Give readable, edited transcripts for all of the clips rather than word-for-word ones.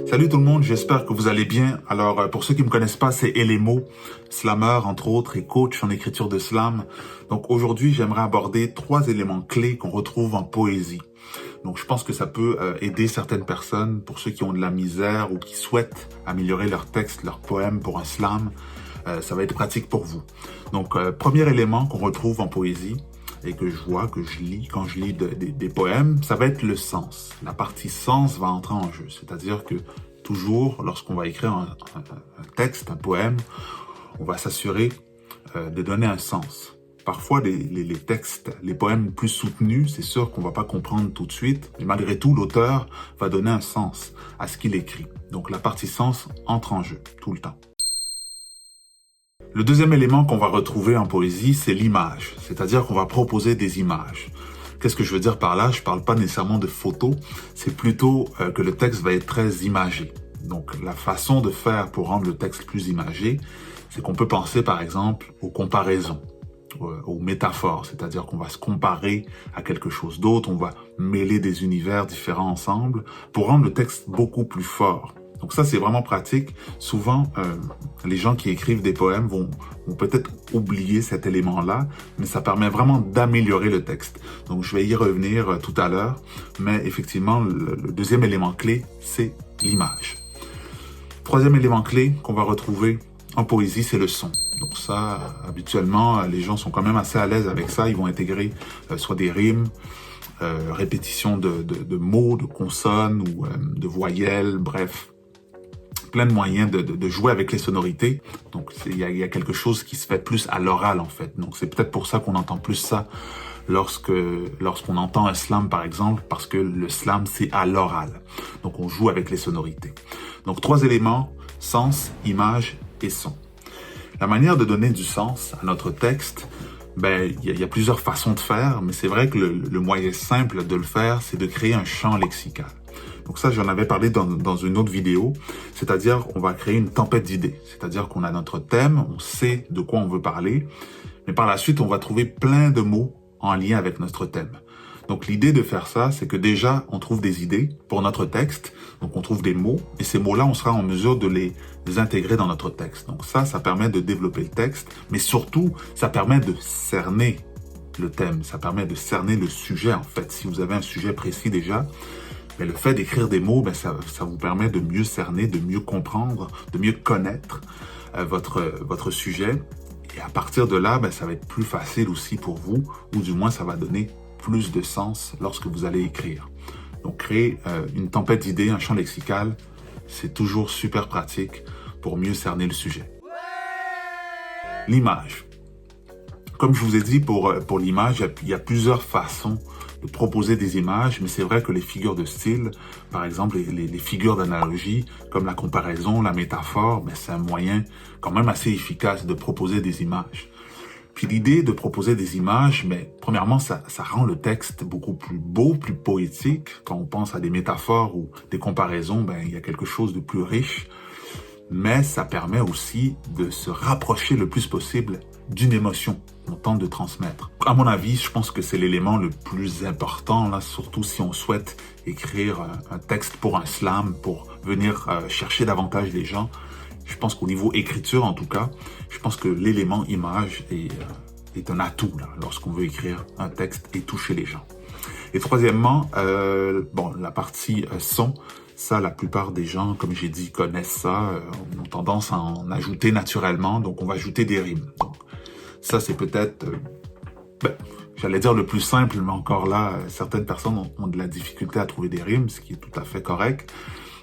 Salut tout le monde, j'espère que vous allez bien. Alors, pour ceux qui me connaissent pas, c'est Elemo, slammer entre autres et coach en écriture de slam. Donc aujourd'hui, j'aimerais aborder 3 éléments clés qu'on retrouve en poésie. Donc je pense que ça peut aider certaines personnes, pour ceux qui ont de la misère ou qui souhaitent améliorer leur texte, leur poème pour un slam. Ça va être pratique pour vous. Donc premier élément qu'on retrouve en poésie, et que je vois, que je lis quand je lis des poèmes, ça va être le sens. La partie sens va entrer en jeu. C'est-à-dire que toujours, lorsqu'on va écrire un texte, un poème, on va s'assurer de donner un sens. Parfois, les textes, les poèmes plus soutenus, c'est sûr qu'on va pas comprendre tout de suite, mais malgré tout, l'auteur va donner un sens à ce qu'il écrit. Donc la partie sens entre en jeu tout le temps. Le deuxième élément qu'on va retrouver en poésie, c'est l'image. C'est-à-dire qu'on va proposer des images. Qu'est-ce que je veux dire par là? Je parle pas nécessairement de photos, c'est plutôt que le texte va être très imagé. Donc la façon de faire pour rendre le texte plus imagé, c'est qu'on peut penser par exemple aux comparaisons, aux métaphores. C'est-à-dire qu'on va se comparer à quelque chose d'autre, on va mêler des univers différents ensemble pour rendre le texte beaucoup plus fort. Donc ça, c'est vraiment pratique. Souvent, les gens qui écrivent des poèmes vont peut-être oublier cet élément-là, mais ça permet vraiment d'améliorer le texte. Donc je vais y revenir tout à l'heure, mais effectivement, le deuxième élément clé, c'est l'image. Troisième élément clé qu'on va retrouver en poésie, c'est le son. Donc ça, habituellement, les gens sont quand même assez à l'aise avec ça. Ils vont intégrer soit des rimes, répétition de mots, de consonnes ou de voyelles, bref. Plein de moyens de jouer avec les sonorités. Donc, il y a quelque chose qui se fait plus à l'oral, en fait. Donc, c'est peut-être pour ça qu'on entend plus ça lorsqu'on entend un slam, par exemple, parce que le slam, c'est à l'oral. Donc, on joue avec les sonorités. Donc, 3 éléments, sens, image et son. La manière de donner du sens à notre texte, il y a plusieurs façons de faire, mais c'est vrai que le moyen simple de le faire, c'est de créer un champ lexical. Donc ça, j'en avais parlé dans une autre vidéo, c'est-à-dire on va créer une tempête d'idées. C'est-à-dire qu'on a notre thème, on sait de quoi on veut parler, mais par la suite, on va trouver plein de mots en lien avec notre thème. Donc l'idée de faire ça, c'est que déjà, on trouve des idées pour notre texte, donc on trouve des mots, et ces mots-là, on sera en mesure de les intégrer dans notre texte. Donc ça permet de développer le texte, mais surtout, ça permet de cerner le thème, ça permet de cerner le sujet, en fait. Si vous avez un sujet précis déjà, mais le fait d'écrire des mots, ça vous permet de mieux cerner, de mieux comprendre, de mieux connaître votre sujet. Et à partir de là, ça va être plus facile aussi pour vous, ou du moins ça va donner plus de sens lorsque vous allez écrire. Donc créer une tempête d'idées, un champ lexical, c'est toujours super pratique pour mieux cerner le sujet. L'image. Comme je vous ai dit, pour l'image, il y a plusieurs façons de proposer des images, mais c'est vrai que les figures de style, par exemple, les figures d'analogie, comme la comparaison, la métaphore, c'est un moyen quand même assez efficace de proposer des images. Puis l'idée de proposer des images, premièrement, ça rend le texte beaucoup plus beau, plus poétique. Quand on pense à des métaphores ou des comparaisons, il y a quelque chose de plus riche. Mais ça permet aussi de se rapprocher le plus possible d'une émotion qu'on tente de transmettre. À mon avis, je pense que c'est l'élément le plus important, là, surtout si on souhaite écrire un texte pour un slam, pour venir chercher davantage les gens. Je pense qu'au niveau écriture, en tout cas, je pense que l'élément image est un atout là, lorsqu'on veut écrire un texte et toucher les gens. Et troisièmement, la partie son, ça, la plupart des gens, comme j'ai dit, connaissent ça, ont tendance à en ajouter naturellement, donc on va ajouter des rimes. Donc, ça, c'est peut-être, j'allais dire le plus simple, mais encore là, certaines personnes ont de la difficulté à trouver des rimes, ce qui est tout à fait correct.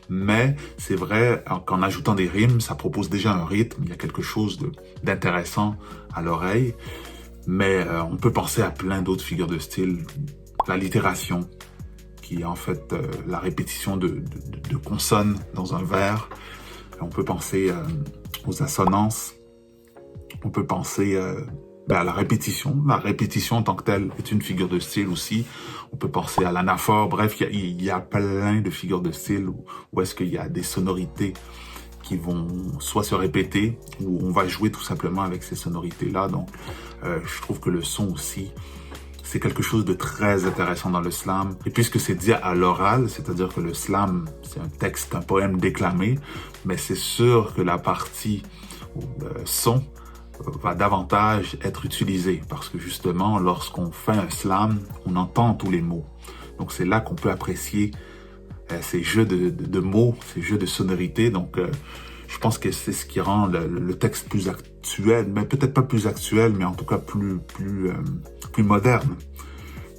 Mais c'est vrai qu'en ajoutant des rimes, ça propose déjà un rythme, il y a quelque chose d'intéressant à l'oreille. Mais on peut penser à plein d'autres figures de style, l'allitération, qui est en fait la répétition de consonnes dans un vers. On peut penser aux assonances. On peut penser à la répétition. La répétition en tant que telle est une figure de style aussi. On peut penser à l'anaphore. Bref, il y a plein de figures de style où est-ce qu'il y a des sonorités qui vont soit se répéter ou on va jouer tout simplement avec ces sonorités-là. Donc, je trouve que le son aussi c'est quelque chose de très intéressant dans le slam. Et puisque c'est dit à l'oral, c'est-à-dire que le slam, c'est un texte, un poème déclamé, mais c'est sûr que la partie son va davantage être utilisée parce que justement, lorsqu'on fait un slam, on entend tous les mots. Donc c'est là qu'on peut apprécier ces jeux de mots, ces jeux de sonorités. Donc je pense que c'est ce qui rend le texte plus actuel, mais peut-être pas plus actuel, mais en tout cas plus moderne,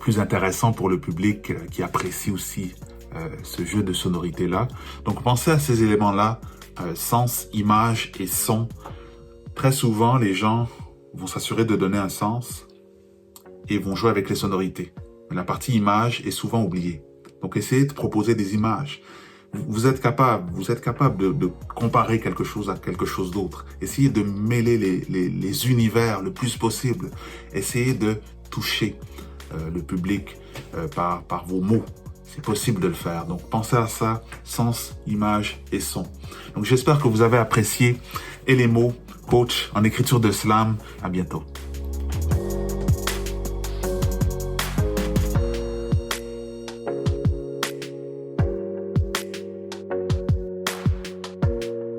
plus intéressant pour le public qui apprécie aussi ce jeu de sonorités-là. Donc pensez à ces éléments-là, sens, image et son. Très souvent, les gens vont s'assurer de donner un sens et vont jouer avec les sonorités. Mais la partie image est souvent oubliée. Donc essayez de proposer des images. Vous êtes capable de comparer quelque chose à quelque chose d'autre. Essayez de mêler les univers le plus possible. Essayez de toucher le public par vos mots. C'est possible de le faire. Donc pensez à ça, sens, image et son. Donc j'espère que vous avez apprécié. Et les mots, coach en écriture de slam. À bientôt.